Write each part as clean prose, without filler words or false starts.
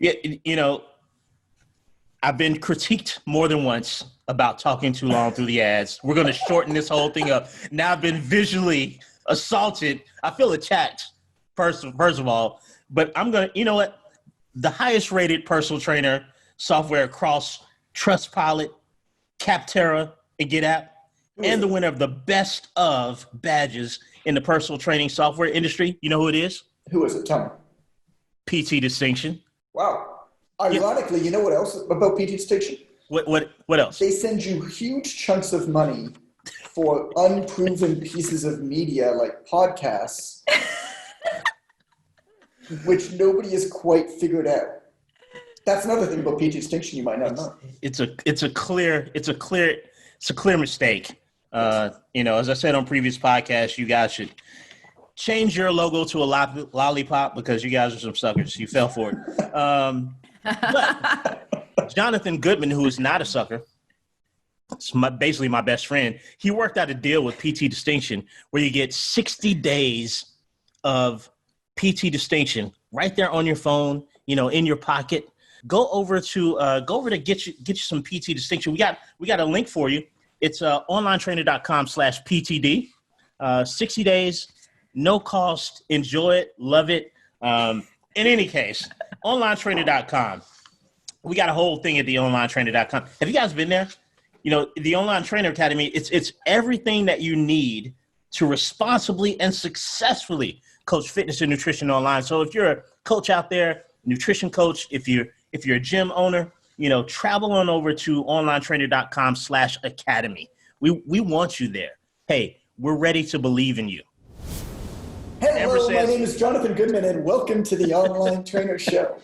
Yeah, I've been critiqued more than once about talking too long through the ads. We're going to shorten this whole thing up. Now I've been visually assaulted. I feel attacked, first of all. But I'm going to, you know what? The highest rated personal trainer software across Trustpilot, Capterra, and GetApp, and the winner of the best of badges in the personal training software industry. You know who it is? Who is it? Tell me. PT Distinction. Wow. Ironically, you know what else about PT Distinction? What else? They send you huge chunks of money for unproven pieces of media like podcasts, which nobody has quite figured out. That's another thing about PT Distinction you might not know. It's a clear mistake. As I said on previous podcasts, you guys should change your logo to a lollipop because you guys are some suckers. You fell for it. But Jonathan Goodman, who is not a sucker, it's basically my best friend. He worked out a deal with PT Distinction where you get 60 days of PT Distinction right there on your phone, in your pocket. Go over to get you some PT Distinction. We got a link for you. It's onlinetrainer.com/PTD. 60 days, no cost. Enjoy it, love it. In any case, onlinetrainer.com. We got a whole thing at the onlinetrainer.com. Have you guys been there? The Online Trainer Academy, it's everything that you need to responsibly and successfully coach fitness and nutrition online. So if you're a coach out there, nutrition coach, if you're a gym owner, travel on over to onlinetrainer.com/academy. We want you there. Hey, we're ready to believe in you. Hello, my name is Jonathan Goodman, and welcome to the Online Trainer Show.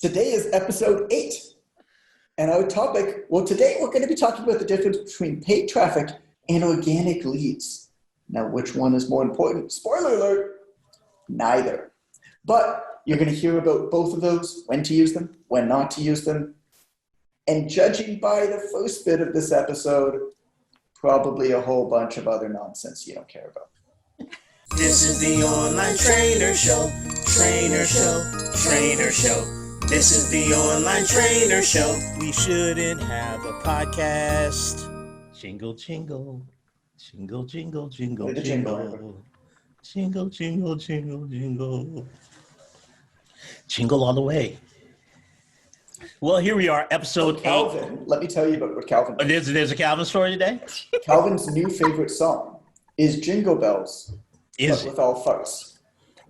Today is episode 8. And our topic, today we're going to be talking about the difference between paid traffic and organic leads. Now, which one is more important? Spoiler alert, neither. But you're going to hear about both of those, when to use them, when not to use them. And judging by the first bit of this episode, probably a whole bunch of other nonsense you don't care about. This is the Online Trainer Show, Trainer Show, Trainer Show. This is the Online Trainer Show. We shouldn't have a podcast. Jingle, jingle. Jingle, jingle, jingle, jingle. Jingle, jingle, jingle, jingle. Jingle all the way. Well, here we are, episode 8. Let me tell you about what Calvin does. There's a Calvin story today? Calvin's new favorite song is Jingle Bells. With all farts.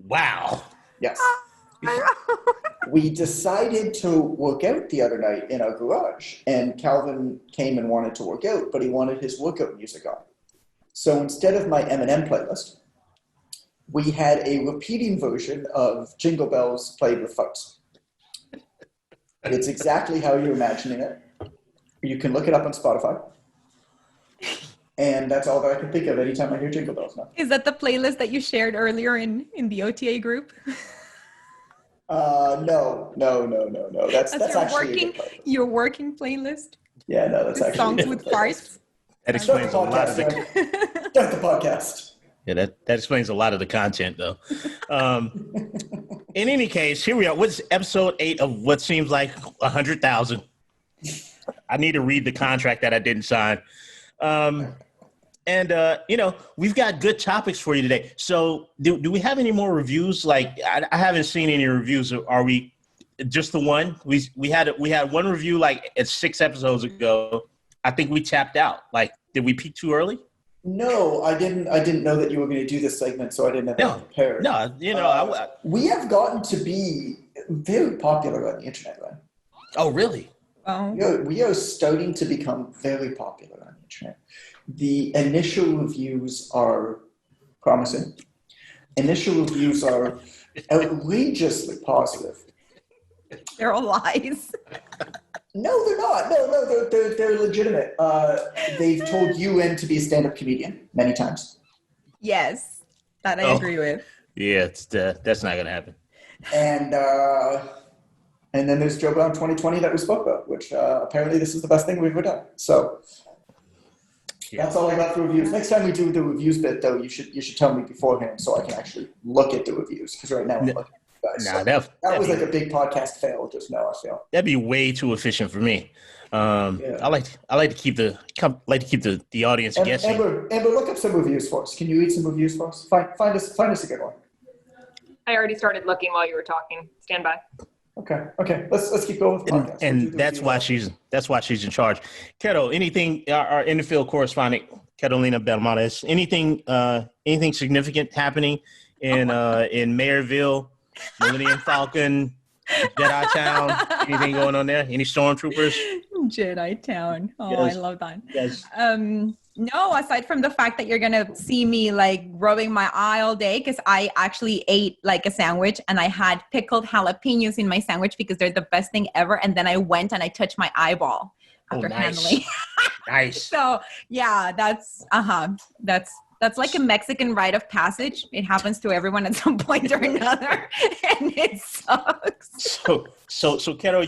Wow. Yes. We decided to work out the other night in our garage, and Calvin came and wanted to work out, but he wanted his workout music on. So instead of my Eminem playlist, we had a repeating version of Jingle Bells played with farts. It's exactly how you're imagining it. You can look it up on Spotify. And that's all that I can think of anytime I hear Jingle Bells now. Is that the playlist that you shared earlier in the OTA group? No. That's actually your working playlist? Yeah, no, that's actually songs with farts. That explains a lot of the Start the podcast. Yeah, that explains a lot of the content, though. In any case, here we are. What's episode 8 of what seems like 100,000? I need to read the contract that I didn't sign. We've got good topics for you today. So do we have any more reviews? Like, I haven't seen any reviews. Are we just the one? We had one review like 6 episodes ago. I think we tapped out. Like, did we peak too early? No, I didn't know that you were going to do this segment, so I didn't have that prepared. No, we have gotten to be very popular on the internet, right? Oh, really? We are starting to become very popular on the internet. The initial reviews are promising. Initial reviews are outrageously positive. They're all lies. No, they're not. No, they're legitimate. They've told UN to be a stand-up comedian many times. Yes, that I agree with. Yeah, that's not going to happen. And then there's Joe Brown 2020 that we spoke about, which apparently this is the best thing we've ever done. So that's all I got for reviews. Next time we do the reviews bit, though, you should tell me beforehand so I can actually look at the reviews, because right now I'm looking. Nah, that was like a big podcast fail just now, I feel. That'd be way too efficient for me. I like to keep the audience guessing. Amber, look up some reviews for us. Can you read some reviews for us? Find us a good one. I already started looking while you were talking. Stand by. Okay. Let's keep going with the podcast. And that's why she's in charge. Keto, anything? Our in the field correspondent, Catalina Belmontes. Anything significant happening in Mayorville, Millennium Falcon, Jedi Town? Anything going on there? Any stormtroopers? Jedi Town. Oh, Yes. I love that. Yes. No, aside from the fact that you're going to see me like rubbing my eye all day, because I actually ate like a sandwich and I had pickled jalapenos in my sandwich because they're the best thing ever. And then I went and I touched my eyeball after handling. Nice. So yeah, that's like a Mexican rite of passage. It happens to everyone at some point or another, and it sucks. So Keto,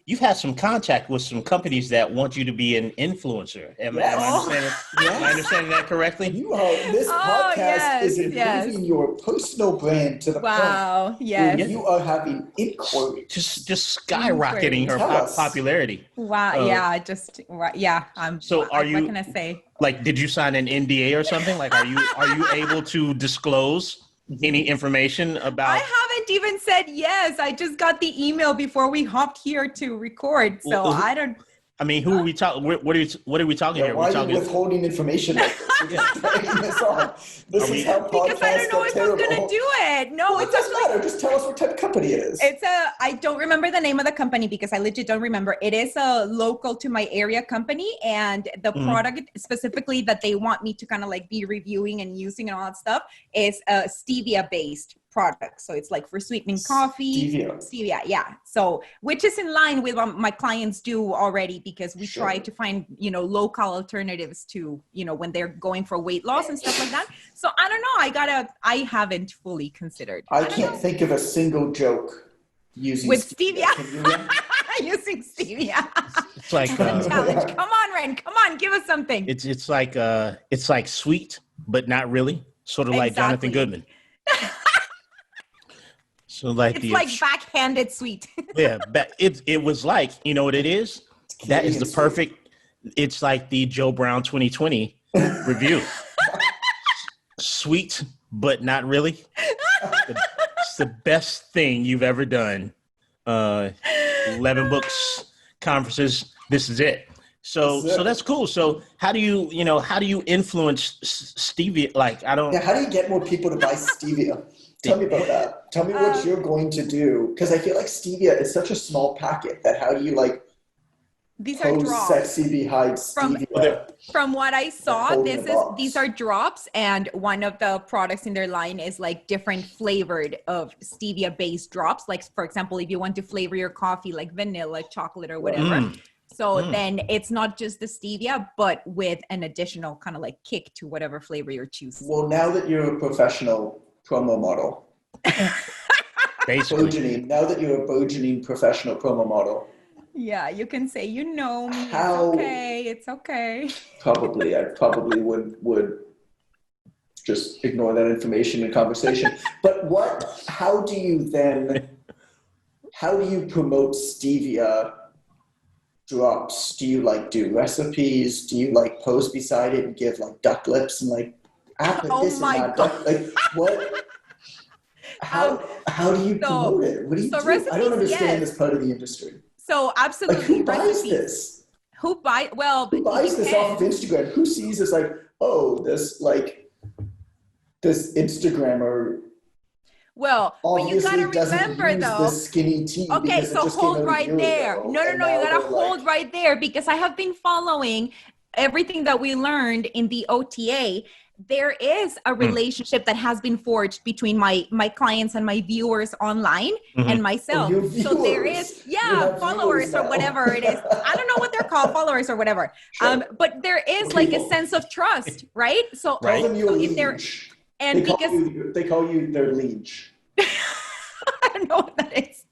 you've had some contact with some companies that want you to be an influencer. Am I understanding that correctly? This podcast is improving your personal brand to the point where you are having inquiries. Just skyrocketing her popularity. Wow. So are you? What can I say? Like, did you sign an NDA or something? Like, are you able to disclose any information about? I haven't even said yes. I just got the email before we hopped here to record. So I don't. I mean, who are we talking? What are we talking here? Why are you withholding information like this? We're just dragging this on. This is how podcasts because I don't know if I'm going to do it. No, it doesn't matter. Just tell us what type of company it is. I don't remember the name of the company because I legit don't remember. It is a local to my area company, and the product specifically that they want me to kind of like be reviewing and using and all that stuff is a Stevia based product. So it's like for sweetening coffee. Stevia, yeah. So which is in line with what my clients do already, because we try to find, local alternatives to, when they're going for weight loss and stuff like that. So I don't know. I haven't fully considered. I can't think of a single joke using with Stevia. Using Stevia. It's like challenge. Come on, Ren. Come on, give us something. It's like sweet, but not really. Sort of like Jonathan Goodman. So like it's like backhanded sweet. Yeah, it was like, you know what it is? That is the perfect. It's like the Joe Brown 2020 review. Sweet, but not really. It's the best thing you've ever done. 11 books, conferences. This is it. So that's cool. So how do you influence Stevia? Like, I don't. Yeah, how do you get more people to buy Stevia? Tell me about that. Tell me what you're going to do, because I feel like Stevia is such a small packet that how do you like these are drops sexy behind Stevia? From what I saw, these are drops, and one of the products in their line is like different flavored of Stevia based drops. Like for example, if you want to flavor your coffee like vanilla, chocolate, or whatever. So then it's not just the Stevia, but with an additional kind of like kick to whatever flavor you're choosing. Well, now that you're a professional promo model, basically, now that you're a burgeoning professional promo model, yeah, you can say me. It's okay. I probably would just ignore that information in conversation. But how do you promote Stevia drops? Do you like do recipes? Do you like post beside it and give like duck lips and like this and that duck, like what? How do you promote it? What do you do? I don't understand this part of the industry. So absolutely, like, who buys this? Who buys this off of Instagram? Who sees this like, oh, this Instagrammer? Well, but you gotta remember though. The skinny tea. Okay, so hold right there. No, you gotta hold right there, because I have been following everything that we learned in the OTA. There is a relationship that has been forged between my clients and my viewers online and myself. So there is, followers or whatever it is. I don't know what they're called, followers or whatever. Sure. But there is like a sense of trust, right? So, right. So if they're, and they call you their liege. I don't know what that is.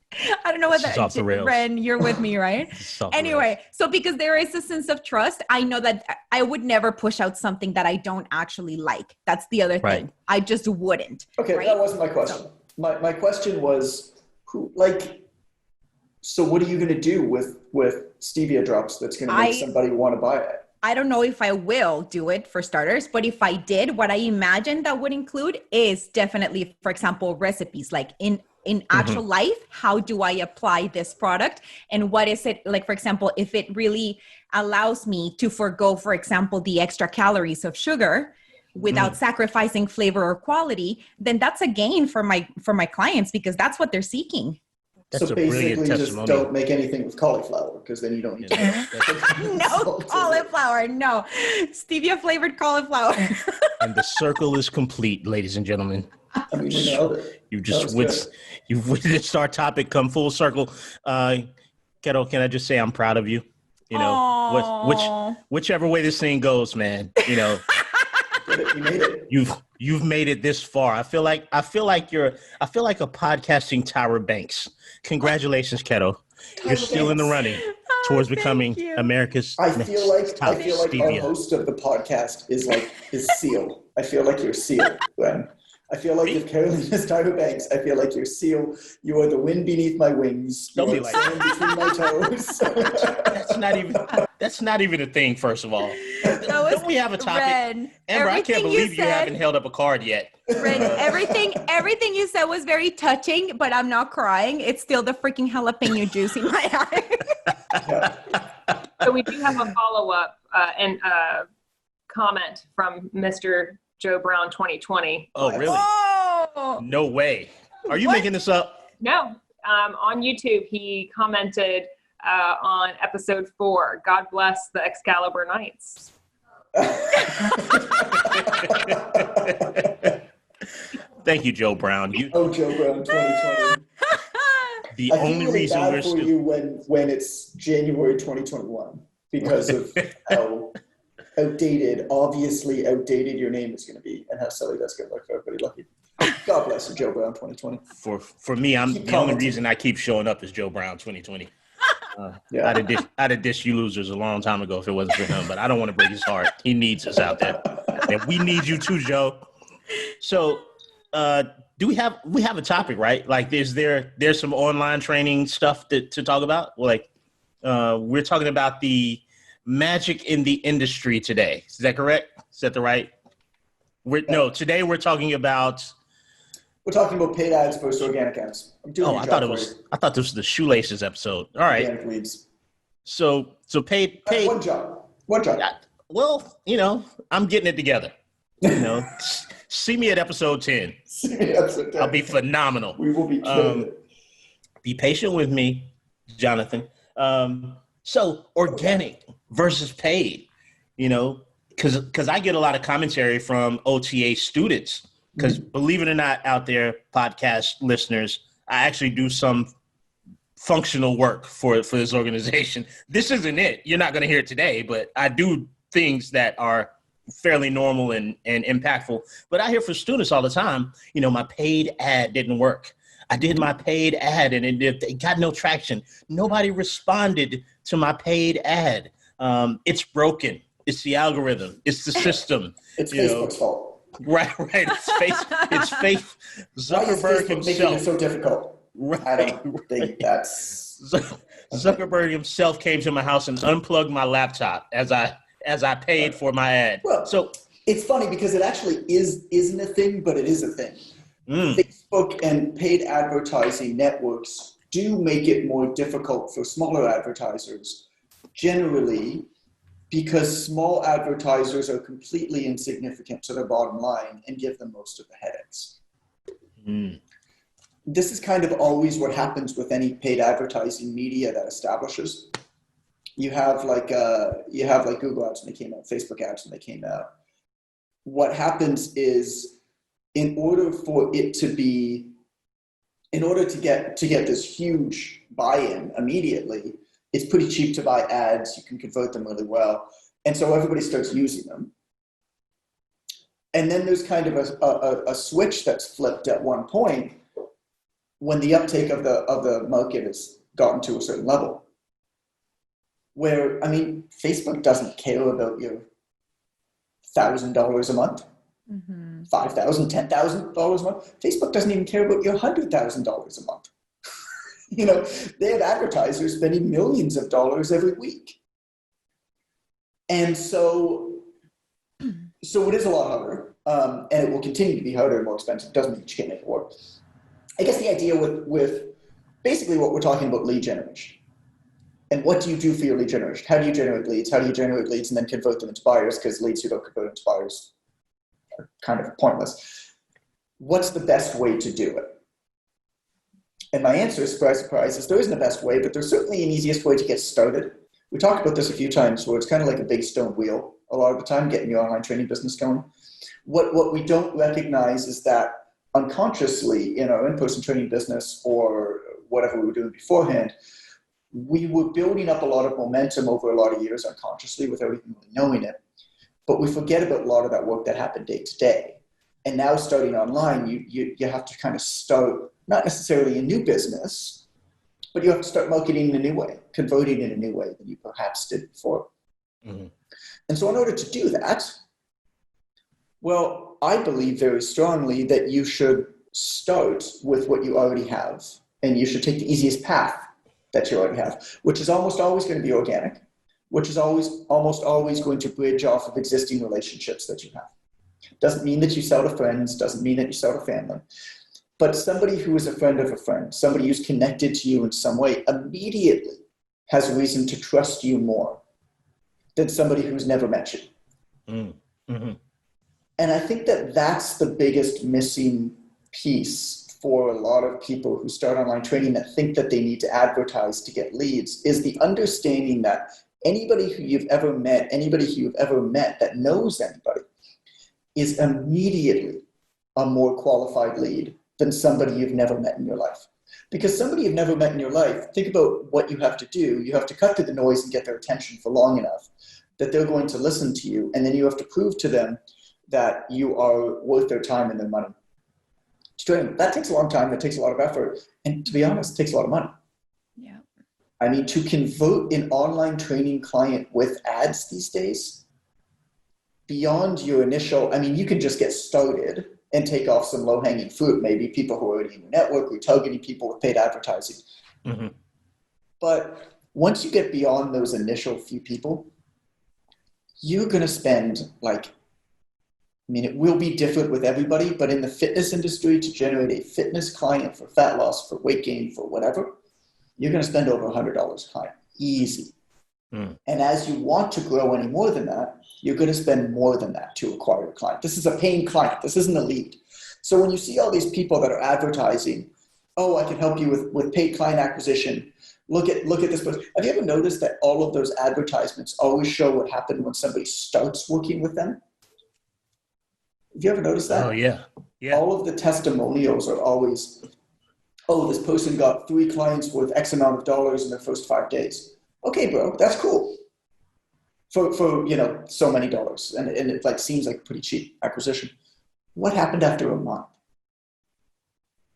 I don't know what that is. Ren, you're with me, right? Anyway, so because there is a sense of trust, I know that I would never push out something that I don't actually like. That's the other thing. I just wouldn't. Okay, right? that wasn't my question. my question was, so what are you going to do with Stevia drops that's going to make somebody want to buy it? I don't know if I will do it for starters, but if I did, what I imagine that would include is definitely, for example, recipes. Like in actual life, how do I apply this product? And what is it, like, for example, if it really allows me to forego, for example, the extra calories of sugar without sacrificing flavor or quality, then that's a gain for my clients, because that's what they're seeking. That's so a brilliant basically, just testimonial. don't make anything with cauliflower, because then you don't need to. No cauliflower, no stevia flavored cauliflower. And the circle is complete, ladies and gentlemen. I mean, we nailed it. You've witnessed our topic come full circle. Keto, can I just say I'm proud of you? You know, whichever way this thing goes, man. You know, You made it. You've made it this far. I feel like a podcasting Tyra Banks. Congratulations, Keto. You're still in the running towards becoming America's I feel like Stevia. our host of the podcast is Seal. I feel like you're Seal, Glenn. I feel like if Caroline is Tyra Banks, I feel like you're Seal. You are the wind beneath my wings. Don't you be are like sand between my toes. That's not even a thing, first of all. Don't we have a topic? Red, Amber, I can't believe you haven't held up a card yet. Red, everything you said was very touching, but I'm not crying. It's still the freaking jalapeno juice in my eye. So we do have a follow-up and comment from Mr. Joe Brown 2020. Oh, really? Oh! No way. Are you making this up? No. On YouTube, he commented on episode 4, God bless the Excalibur Knights. Thank you, Joe Brown. Joe Brown 2020. The I feel only really reason bad we're for still... you when it's January 2021 because of how obviously outdated your name is going to be, and how silly that's going to look for everybody. Lucky. God bless you, Joe Brown 2020. For me, the only reason I keep showing up is Joe Brown 2020. I'd have dished you losers a long time ago if it wasn't for him, but I don't want to break his heart. He needs us out there, and we need you too, Joe. So, do we have a topic, right? Like, there's some online training stuff to talk about. Like, we're talking about the magic in the industry today. Is that correct? Is that the right? Today we're talking about. We're talking about paid ads versus organic ads. I thought this was the shoelaces episode. All right. Organic leads. So paid. One job. Well, I'm getting it together. See me at episode 10. I'll be phenomenal. We will be killing it. Be patient with me, Jonathan. So organic versus paid, because I get a lot of commentary from OTA students. Because believe it or not, out there, podcast listeners, I actually do some functional work for this organization. This isn't it. You're not going to hear it today, but I do things that are fairly normal and impactful. But I hear from students all the time, my paid ad didn't work. I did my paid ad and it got no traction. Nobody responded to my paid ad. It's broken. It's the algorithm. It's the system. It's Facebook's fault. Right. It's fake. Zuckerberg himself. Making it so difficult. Right. I don't think that's. Zuckerberg himself came to my house and unplugged my laptop as I paid for my ad. Well, so it's funny because it actually isn't a thing, but it is a thing. Facebook and paid advertising networks do make it more difficult for smaller advertisers, generally, because small advertisers are completely insignificant to their bottom line and give them most of the headaches. This is kind of always what happens with any paid advertising media that establishes. You have like Google ads when they came out, Facebook ads when they came out. What happens is, in order to get this huge buy-in immediately, it's pretty cheap to buy ads. You can convert them really well. And so everybody starts using them. And then there's kind of a switch that's flipped at one point when the uptake of the market has gotten to a certain level. Where, Facebook doesn't care about your $1,000 a month. $5,000, $10,000 a month. Facebook doesn't even care about your $100,000 a month. They have advertisers spending millions of dollars every week. And so it is a lot harder, and it will continue to be harder and more expensive. It doesn't mean you can't make it work. I guess the idea with basically what we're talking about, lead generation. And what do you do for your lead generation? How do you generate leads? How do you generate leads and then convert them into buyers? Because leads who don't convert into buyers are kind of pointless. What's the best way to do it? And my answer, surprise, surprise, is there isn't a best way, but there's certainly an easiest way to get started. We talked about this a few times, where it's kind of like a big stone wheel a lot of the time, getting your online training business going. What we don't recognize is that unconsciously in our in-person training business or whatever we were doing beforehand, we were building up a lot of momentum over a lot of years unconsciously without even really knowing it. But we forget about a lot of that work that happened day to day. And now starting online, you have to kind of start, not necessarily a new business, but you have to start marketing in a new way, converting in a new way than you perhaps did before. Mm-hmm. And so in order to do that, well, I believe very strongly that you should start with what you already have, and you should take the easiest path that you already have, which is almost always going to be organic, which is almost always going to bridge off of existing relationships that you have. Doesn't mean that you sell to friends, doesn't mean that you sell to family, but somebody who is a friend of a friend, somebody who's connected to you in some way, immediately has a reason to trust you more than somebody who's never met you. Mm-hmm. And I think that that's the biggest missing piece for a lot of people who start online training that think that they need to advertise to get leads, is the understanding that anybody who you've ever met that knows anybody is immediately a more qualified lead than somebody you've never met in your life. Because somebody you've never met in your life, think about what you have to do. You have to cut through the noise and get their attention for long enough that they're going to listen to you. And then you have to prove to them that you are worth their time and their money. That takes a long time. That takes a lot of effort. And to be honest, it takes a lot of money. Yeah. I mean, to convert an online training client with ads these days, beyond your initial, you can just get started and take off some low-hanging fruit, maybe people who are already in your network, retargeting people with paid advertising. Mm-hmm. But once you get beyond those initial few people, you're going to spend it will be different with everybody, but in the fitness industry, to generate a fitness client for fat loss, for weight gain, for whatever, you're going to spend over $100 a client. Easy. Mm. And as you want to grow any more than that, you're going to spend more than that to acquire a client. This is a paying client. This isn't a lead. So when you see all these people that are advertising, oh, I can help you with paid client acquisition. Look at this person. Have you ever noticed that all of those advertisements always show what happened when somebody starts working with them? Have you ever noticed that? Oh, yeah. All of the testimonials are always, oh, this person got 3 clients worth X amount of dollars in their first 5 days. Okay, bro, that's cool. For so many dollars. And it seems like pretty cheap acquisition. What happened after a month?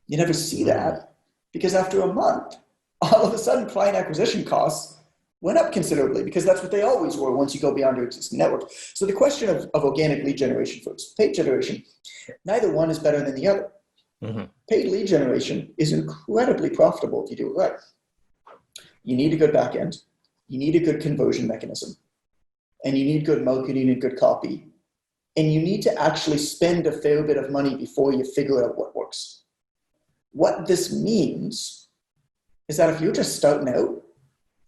You never see that, because after a month, all of a sudden client acquisition costs went up considerably, because that's what they always were once you go beyond your existing network. So the question of organic lead generation versus paid generation, neither one is better than the other. Mm-hmm. Paid lead generation is incredibly profitable if you do it right. You need a good back end. You need a good conversion mechanism. And you need good marketing and good copy. And you need to actually spend a fair bit of money before you figure out what works. What this means is that if you're just starting out,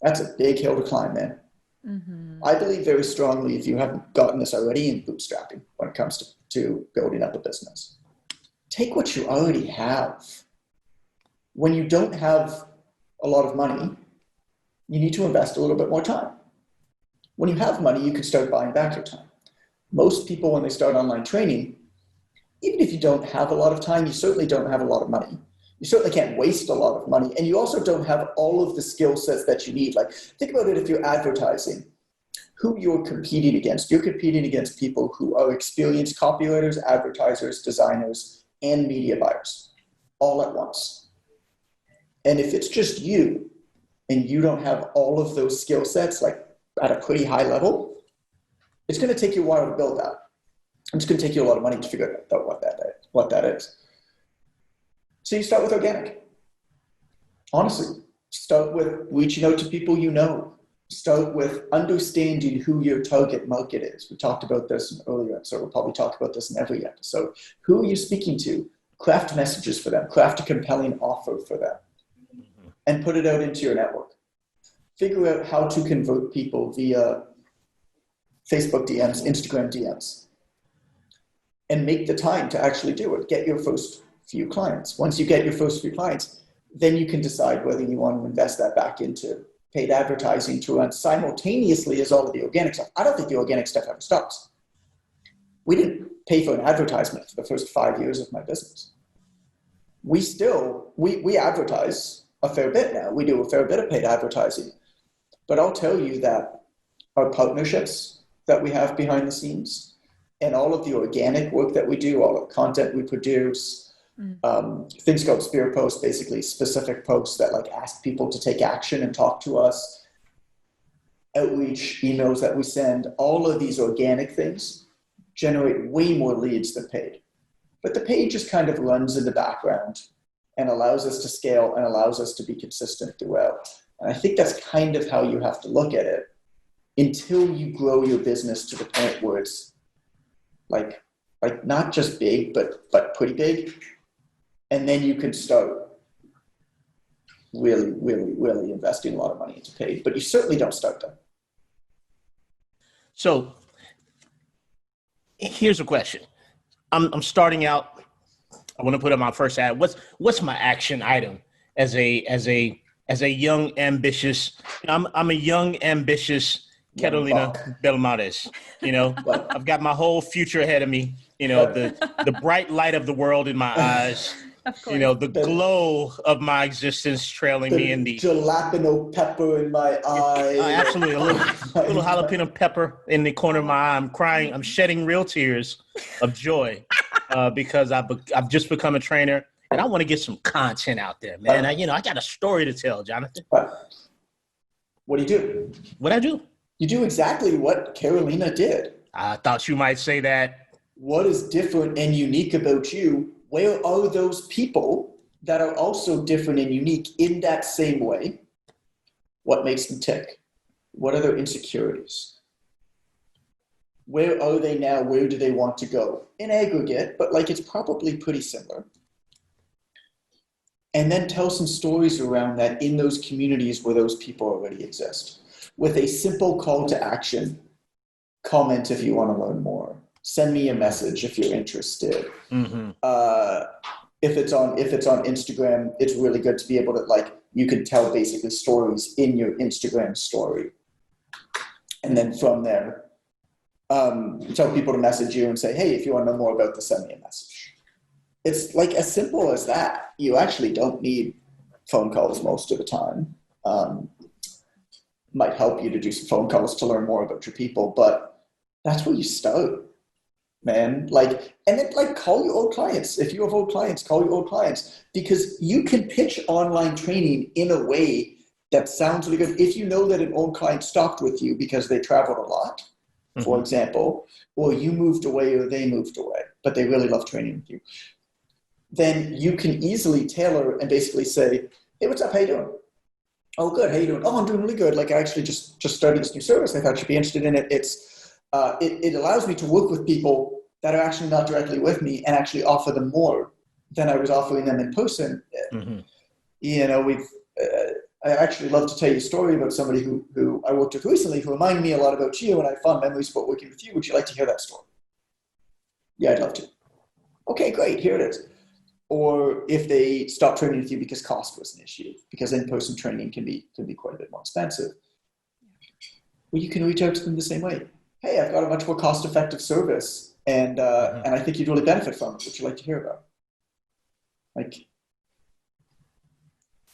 that's a big hill to climb, man. Mm-hmm. I believe very strongly, if you haven't gotten this already, in bootstrapping when it comes to building up a business. Take what you already have. When you don't have a lot of money, you need to invest a little bit more time. When you have money, you can start buying back your time. Most people, when they start online training, even if you don't have a lot of time, you certainly don't have a lot of money. You certainly can't waste a lot of money. And you also don't have all of the skill sets that you need. Think about it if you're advertising, who you're competing against. You're competing against people who are experienced copywriters, advertisers, designers, and media buyers all at once. And if it's just you and you don't have all of those skill sets at a pretty high level, it's going to take you a while to build that. It's going to take you a lot of money to figure out what that is. So you start with organic. Honestly, start with reaching out to people you know. Start with understanding who your target market is. We talked about this in earlier episode. We'll probably talk about this in every episode. Who are you speaking to? Craft messages for them. Craft a compelling offer for them. And put it out into your network. Figure out how to convert people via Facebook DMs, Instagram DMs. And make the time to actually do it. Get your first few clients. Once you get your first few clients, then you can decide whether you want to invest that back into paid advertising to run simultaneously as all of the organic stuff. I don't think the organic stuff ever stops. We didn't pay for an advertisement for the first 5 years of my business. We advertise a fair bit now. We do a fair bit of paid advertising. But I'll tell you that our partnerships that we have behind the scenes and all of the organic work that we do, all the content we produce, things called spear posts, basically specific posts that like ask people to take action and talk to us, outreach emails that we send, all of these organic things generate way more leads than paid. But the paid just kind of runs in the background and allows us to scale and allows us to be consistent throughout. And I think that's kind of how you have to look at it until you grow your business to the point where it's like not just big, but pretty big. And then you can start really, really, really investing a lot of money into paid, but you certainly don't start there. So here's a question. I'm starting out. I want to put up my first ad. What's my action item as a young, ambitious, I'm a young, ambitious Carolina Belmontes, I've got my whole future ahead of me, the bright light of the world in my eyes, the glow of my existence trailing me in the jalapeno pepper in my eye. Absolutely. A little jalapeno pepper in the corner of my eye. I'm crying. I'm shedding real tears of joy because I've just become a trainer. And I want to get some content out there, man. I got a story to tell, Jonathan. What do you do? What I do? You do exactly what Carolina did. I thought you might say that. What is different and unique about you? Where are those people that are also different and unique in that same way? What makes them tick? What are their insecurities? Where are they now? Where do they want to go? In aggregate, but it's probably pretty similar. And then tell some stories around that in those communities where those people already exist. With a simple call to action. Comment if you want to learn more. Send me a message if you're interested. Mm-hmm. If it's on Instagram, it's really good to be able to you can tell basically stories in your Instagram story. And then from there, tell people to message you and say, hey, if you want to know more about this, send me a message. It's as simple as that. You actually don't need phone calls most of the time. Might help you to do some phone calls to learn more about your people, but that's where you start, man. And then call your old clients. If you have old clients, call your old clients, because you can pitch online training in a way that sounds really good. If you know that an old client stopped with you because they traveled a lot, for example, or you moved away or they moved away, but they really love training with you, then you can easily tailor and basically say, hey, what's up? How you doing? Oh, good. How you doing? Oh, I'm doing really good. I actually just started this new service. I thought you'd be interested in it. It allows me to work with people that are actually not directly with me and actually offer them more than I was offering them in person. Mm-hmm. I actually love to tell you a story about somebody who I worked with recently who reminded me a lot about you, and I have fond memories about working with you. Would you like to hear that story? Yeah, I'd love to. Okay, great. Here it is. Or if they stop training with you because cost was an issue, because in-person training can be quite a bit more expensive. Well, you can reach out to them the same way. Hey, I've got a much more cost-effective service, and I think you'd really benefit from it. Would you like to hear about?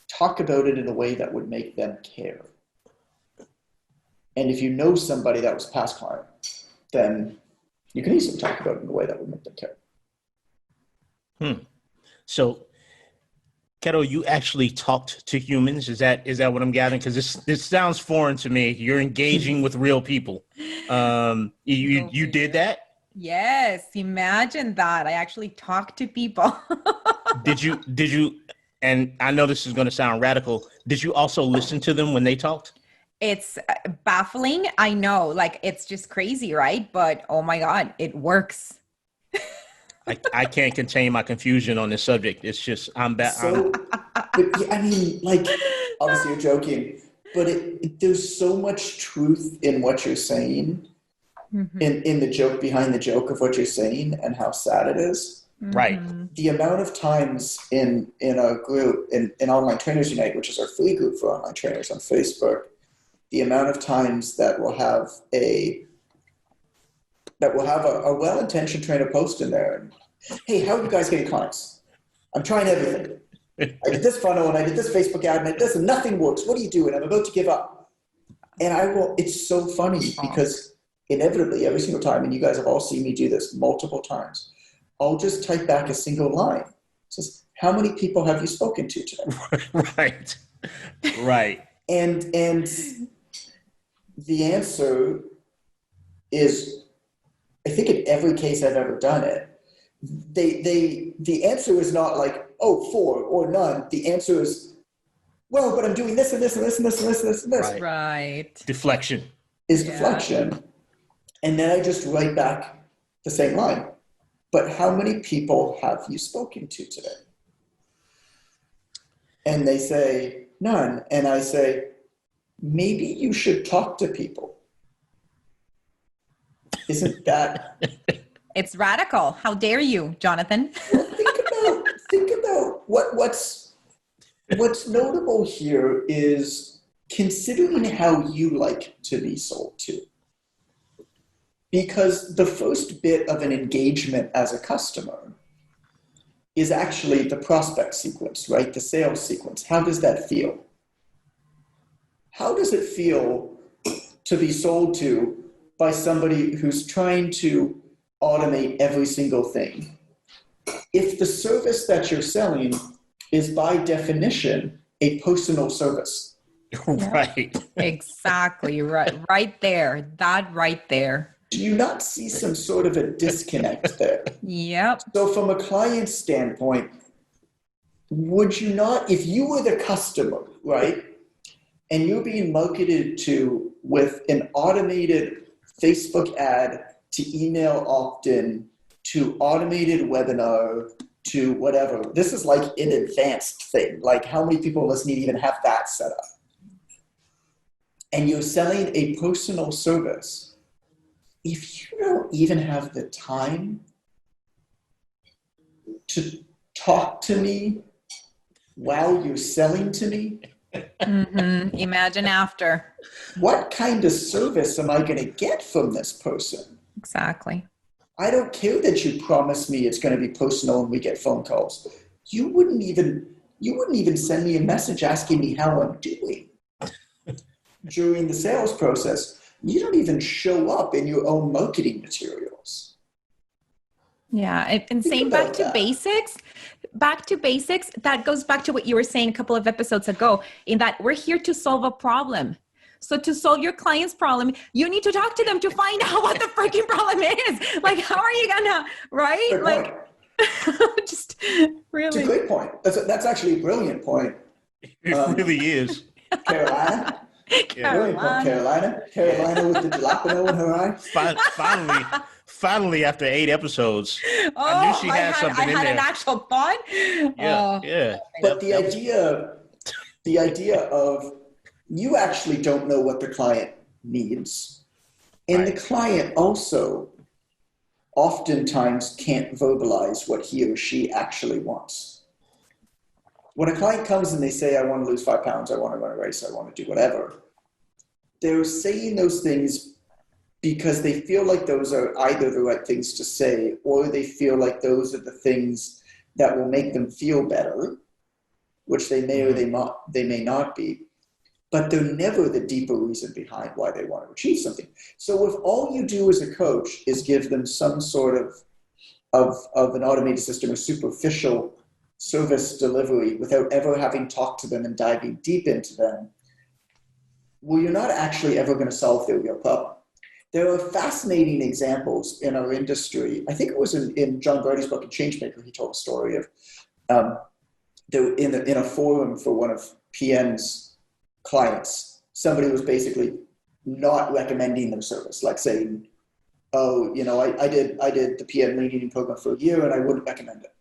Talk about it in a way that would make them care. And if you know somebody that was a past client, then you can easily talk about it in a way that would make them care. So, Keto, you actually talked to humans. Is that what I'm gathering? Because this sounds foreign to me. You're engaging with real people. You did that? Yes, imagine that. I actually talk to people. Did you, and I know this is going to sound radical, did you also listen to them when they talked? It's baffling. I know, like it's just crazy, right? But oh my God, it works. I can't contain my confusion on this subject. It's just, So, but yeah, I mean, like, obviously you're joking, but there's so much truth in what you're saying, Mhm. in the joke behind the joke of what you're saying and how sad it is. right. Mhm. The amount of times in our group, in Online Trainers Unite, which is our free group for online trainers on Facebook, the amount of times that we'll have a well-intentioned trainer post in there, and, hey, how are you guys getting clients? I'm trying everything. I did this funnel and I did this Facebook ad and I did this and nothing works. What do you do? And I'm about to give up. And it's so funny because inevitably every single time, and you guys have all seen me do this multiple times, I'll just type back a single line. It says, how many people have you spoken to today? Right. Right. And the answer is, I think in every case I've ever done it, the answer is not like, oh, 4 or none. The answer is, well, but I'm doing this and this and this and this and this and this and this. Right. Right. Deflection. Is Yeah. deflection. And then I just write back the same line. But how many people have you spoken to today? And they say, none. And I say, maybe you should talk to people. Isn't that? It's radical. How dare you, Jonathan? Well, think about what's notable here is considering how you like to be sold to. Because the first bit of an engagement as a customer is actually the prospect sequence, right? The sales sequence. How does that feel? How does it feel to be sold to by somebody who's trying to automate every single thing? If the service that you're selling is by definition a personal service. Right. Exactly. Right there. That right there. Do you not see some sort of a disconnect there? Yep. So from a client standpoint, would you not, if you were the customer, right, and you're being marketed to with an automated Facebook ad to email opt-in to automated webinar to whatever, this is like an advanced thing. Like how many people listening even have that set up? And you're selling a personal service. If you don't even have the time to talk to me while you're selling to me, Imagine after. what kind of service am I going to get from this person? Exactly. I don't care that you promise me it's going to be personal and we get phone calls. You wouldn't even send me a message asking me how I'm doing during the sales process. You don't even show up in your own marketing materials. Yeah. And Think saying about back to that. basics, that goes back to what you were saying a couple of episodes ago, in that we're here to solve a problem. So to solve your client's problem, you need to talk to them to find out what the freaking problem is. Like, how are you gonna, right? Good Like, point. just It's a really. great point. That's actually a brilliant point. It really is. Carolina. Brilliant point, Carolina. Carolina with the jalapeno in her eye. Finally, after 8 episodes, Oh, I knew she had something I in had there. an actual thought. Yeah, yeah. But the idea of you actually don't know what the client needs. And the Right. client also oftentimes can't verbalize what he or she actually wants. When a client comes and they say, I want to lose 5 pounds, I want to run a race, I want to do whatever, they're saying those things because they feel like those are either the right things to say, or they feel like those are the things that will make them feel better, which they may or they may not be. But they're never the deeper reason behind why they want to achieve something. So if all you do as a coach is give them some sort of an automated system or superficial service delivery without ever having talked to them and diving deep into them, well, you're not actually ever going to solve their real problem. There are fascinating examples in our industry. I think it was in John Brody's book, in Changemaker, he told a story of in a forum for one of PN's clients, somebody was basically not recommending their service, like saying, oh, I did the PN leading program for a year and I wouldn't recommend it.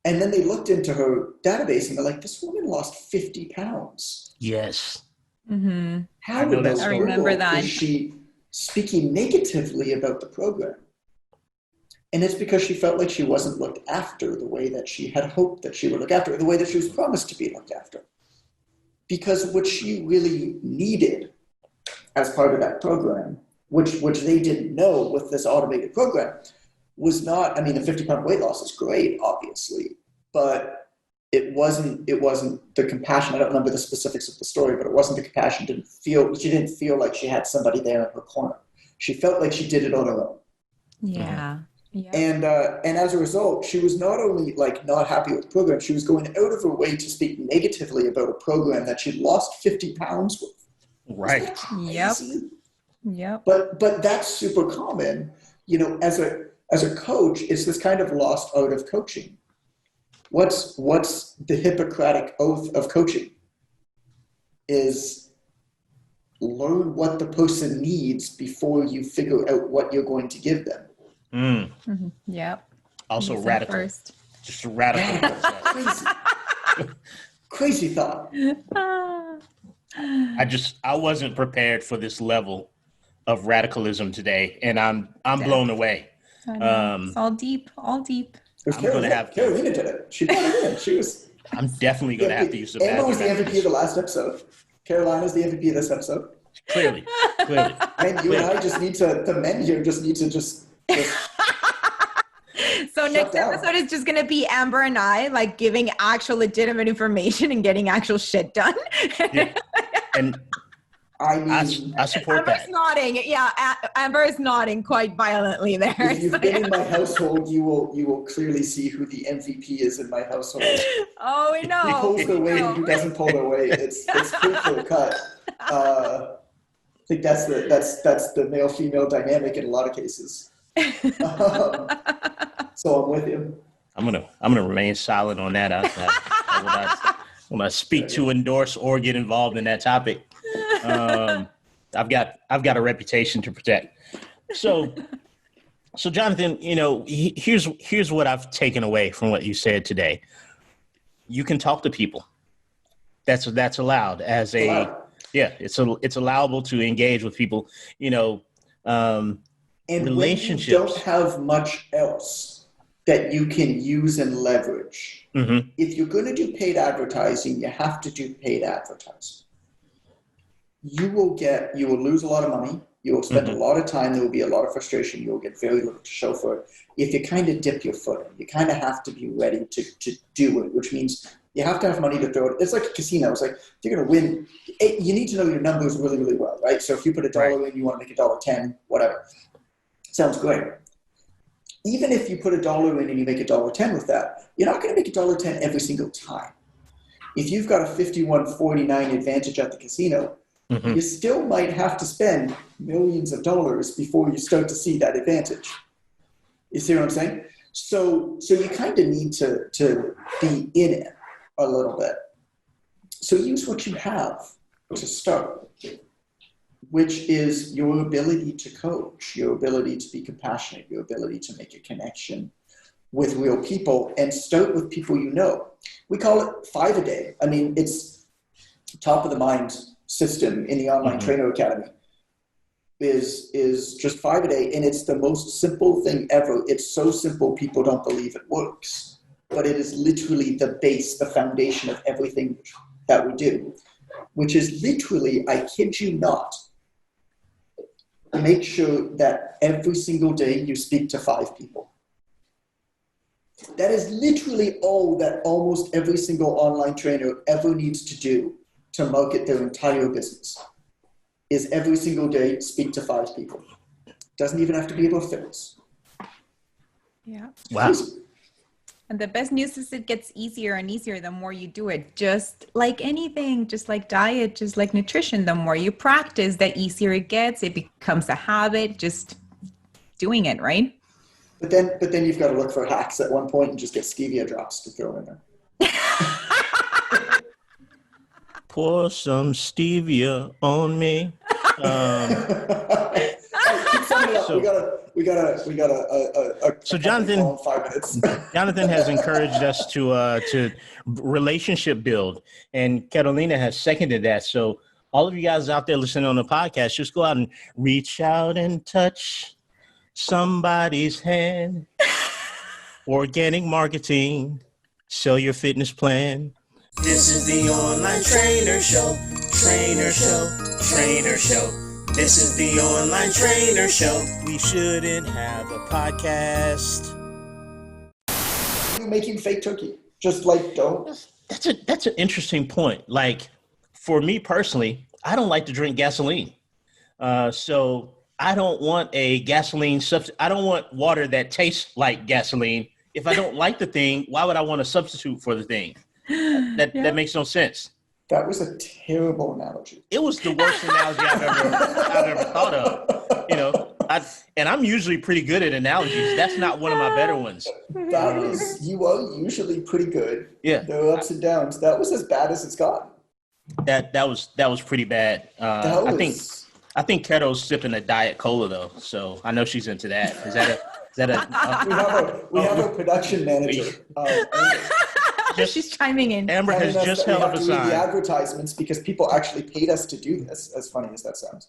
And then they looked into her database and they're like, this woman lost 50 pounds. Yes. Mm-hmm. How in the I remember world that. is she speaking negatively about the program? And it's because she felt like she wasn't looked after the way that she had hoped that she would look after, the way that she was promised to be looked after. Because what she really needed as part of that program, which they didn't know with this automated program, was not, I mean, the 50-pound weight loss is great, obviously, but it wasn't the compassion. I don't remember the specifics of the story, but it wasn't the compassion. She didn't feel like she had somebody there in her corner. She felt like she did it on her own. Yeah. Yeah. And as a result, she was not only like not happy with the program, she was going out of her way to speak negatively about a program that she'd lost 50 pounds with. Right. Yep. But that's super common. As a coach, it's this kind of lost art of coaching. What's the Hippocratic oath of coaching? Is learn what the person needs before you figure out what you're going to give them. Mm. Mm-hmm. Yep. Also Listen radical. first. Just radical. Crazy thought. I wasn't prepared for this level of radicalism today, and I'm blown away. It's all deep. Carolina did it. She brought it in. She was. I'm definitely going to have to use the Amber was the bathroom. MVP of the last episode. Carolina's the MVP of this episode. Clearly. And you and I just need to. The men here just need to just So next down. episode is just going to be Amber and I like giving actual legitimate information and getting actual shit done. Yeah. And I mean, I support Amber's that. nodding. Yeah, Amber is nodding quite violently there. if you've been in my household, you will clearly see who the MVP is in my household. Oh, we know. Who pulls their weight and who doesn't pull their weight. It's pretty clear cut. I think that's the male-female dynamic in a lot of cases. So I'm with you. I'm gonna remain silent on that. I will not speak to, endorse, or get involved in that topic. I've got a reputation to protect. So Jonathan, here's what I've taken away from what you said today. You can talk to people. That's allowed as it's allowable to engage with people. And relationships. when you don't have much else that you can use and leverage, Mm-hmm. if you're going to do paid advertising, you have to do paid advertising. You will lose a lot of money. You will spend a lot of time. There will be a lot of frustration. You will get very little to show for it. If you kind of dip your foot in, you kind of have to be ready to do it, which means you have to have money to throw it. It's like a casino. It's like if you're going to win, you need to know your numbers really, really well, right? So if you put $1 in, you want to make $1.10, whatever. Sounds great. Even if you put $1 in and you make $1.10 with that, you're not going to make $1.10 every single time. If you've got a 51-49 advantage at the casino, you still might have to spend millions of dollars before you start to see that advantage. You see what I'm saying? So you kind of need to be in it a little bit. So use what you have to start, which is your ability to coach, your ability to be compassionate, your ability to make a connection with real people, and start with people you know. We call it 5 a day. I mean, it's top of the mind system in the Online Trainer Academy is just 5 a day, and it's the most simple thing ever. It's so simple people don't believe it works, but it is literally the base, the foundation of everything that we do, which is literally, I kid you not, make sure that every single day you speak to 5 people. That is literally all that almost every single online trainer ever needs to do to market their entire business, is every single day speak to 5 people. Doesn't even have to be about fitness. Yeah. Wow. And the best news is it gets easier and easier the more you do it. Just like anything, just like diet, just like nutrition, the more you practice, the easier it gets. It becomes a habit, just doing it, right? But then you've got to look for hacks at one point and just get stevia drops to throw in there. Pour some stevia on me. So Jonathan, 5 minutes. Jonathan has encouraged us to relationship build, and Catalina has seconded that. So all of you guys out there listening on the podcast, just go out and reach out and touch somebody's hand. Organic marketing, sell your fitness plan. This is the online trainer show, trainer show, trainer show. This is the online trainer show. We shouldn't have a podcast. You're making fake turkey. Just like don't. That's an interesting point. Like for me personally, I don't like to drink gasoline. So I don't want a gasoline substitute. I don't want water that tastes like gasoline. If I don't like the thing, why would I want to substitute for the thing? That makes no sense. That was a terrible analogy. It was the worst analogy I've ever thought of. You know, I'm usually pretty good at analogies. That's not one of my better ones. You are usually pretty good. Yeah. There are ups and downs. That was as bad as it's gotten. That was pretty bad. I think Keto's sipping a Diet Cola though, so I know she's into that. Is that a? We have a production manager. She's chiming in. Amber has just held up a sign. We have to read the advertisements because people actually paid us to do this. As funny as that sounds.